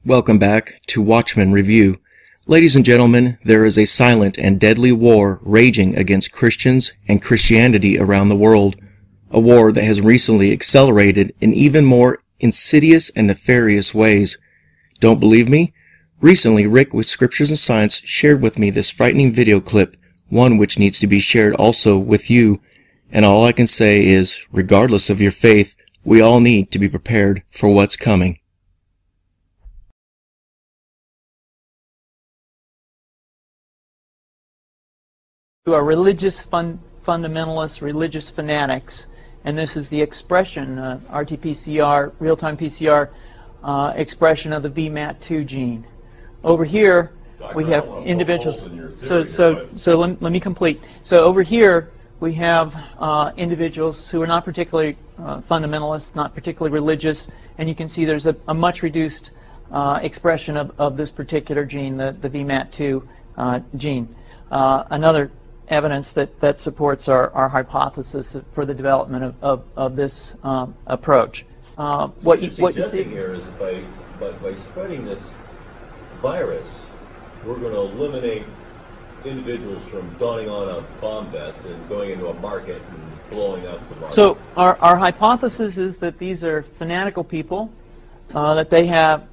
Welcome back to Watchman Review. Ladies and gentlemen, there is a silent and deadly war raging against Christians and Christianity around the world. A war that has recently accelerated in even more insidious and nefarious ways. Don't believe me? Recently, Rick with Scriptures and Science shared with me this frightening video clip, one which needs to be shared also with you. And all I can say is, regardless of your faith, we all need to be prepared for what's coming. Who are religious fundamentalists, religious fanatics, and this is the expression, RT-PCR, real-time PCR expression of the VMAT2 gene. Over here, we have individuals. So let me complete. So over here, we have individuals who are not particularly fundamentalist, not particularly religious, and you can see there's a much reduced expression of this particular gene, the VMAT2 gene. Another evidence that supports our hypothesis for the development of this approach. What you see here is by spreading this virus, we're going to eliminate individuals from donning on a bomb vest and going into a market and blowing up the market. So our hypothesis is that these are fanatical people, that they have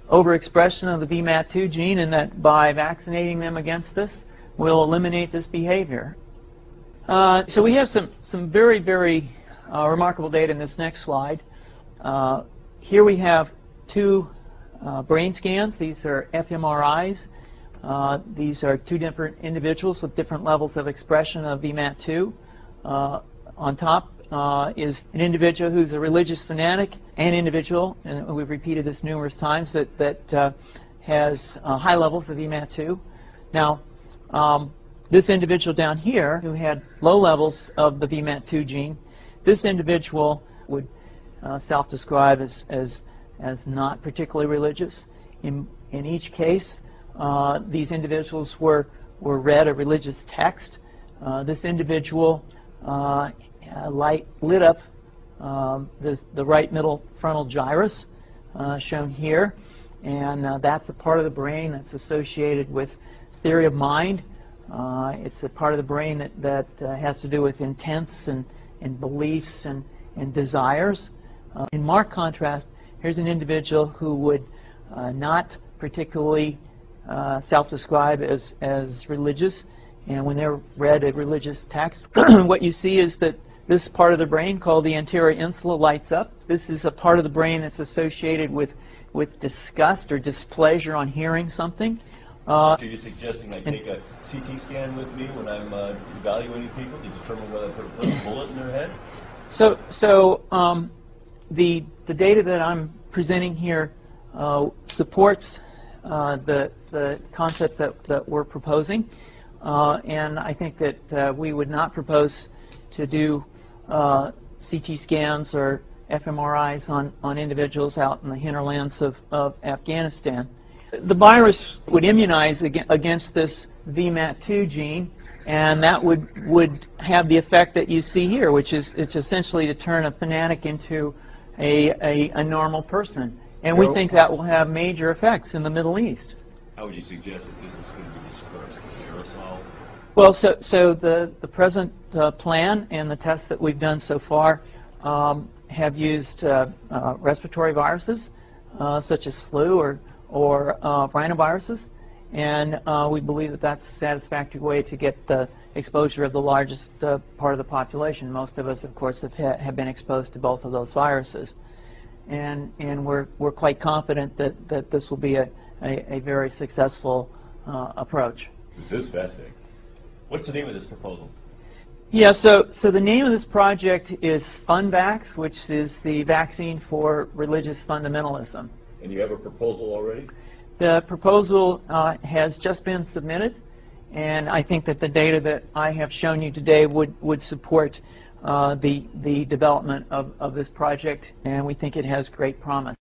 overexpression of the VMAT2 gene, and that by vaccinating them against this, we'll eliminate this behavior. So we have some very, very remarkable data in this next slide. Here we have two brain scans. These are fMRIs. These are two different individuals with different levels of expression of VMAT2. On top is an individual who's a religious fanatic, an individual, and we've repeated this numerous times, that has high levels of VMAT2. Now, this individual down here who had low levels of the VMAT2 gene, this individual would self-describe as not particularly religious. In each case, these individuals were read a religious text. This individual lit up the right middle frontal gyrus, shown here, and that's a part of the brain that's associated with theory of mind. It's a part of the brain that has to do with intents and beliefs and desires. In marked contrast, here's an individual who would not particularly self-describe as religious, and when they're read a religious text, what you see is that this part of the brain called the anterior insula lights up. This is a part of the brain that's associated with disgust or displeasure on hearing something. Are you suggesting I take a CT scan with me when I'm evaluating people to determine whether I put a bullet in their head? So the data that I'm presenting here supports the concept that we're proposing, and I think that we would not propose to do CT scans or fMRIs on individuals out in the hinterlands of Afghanistan. The virus would immunize against this VMAT2 gene, and that would have the effect that you see here, which is it's essentially to turn a fanatic into a normal person. And we think that will have major effects in the Middle East. How would you suggest that this is going to be dispersed? Aerosol? Well, so the present plan and the tests that we've done so far have used respiratory viruses, such as flu or rhinoviruses, and we believe that that's a satisfactory way to get the exposure of the largest part of the population. Most of us, of course, have been exposed to both of those viruses, and we're quite confident that this will be a very successful approach. This is fascinating. What's the name of this proposal? Yeah, so the name of this project is FunVAX, which is the vaccine for religious fundamentalism. And you have a proposal already? The proposal has just been submitted, and I think that the data that I have shown you today would support the development of this project, and we think it has great promise.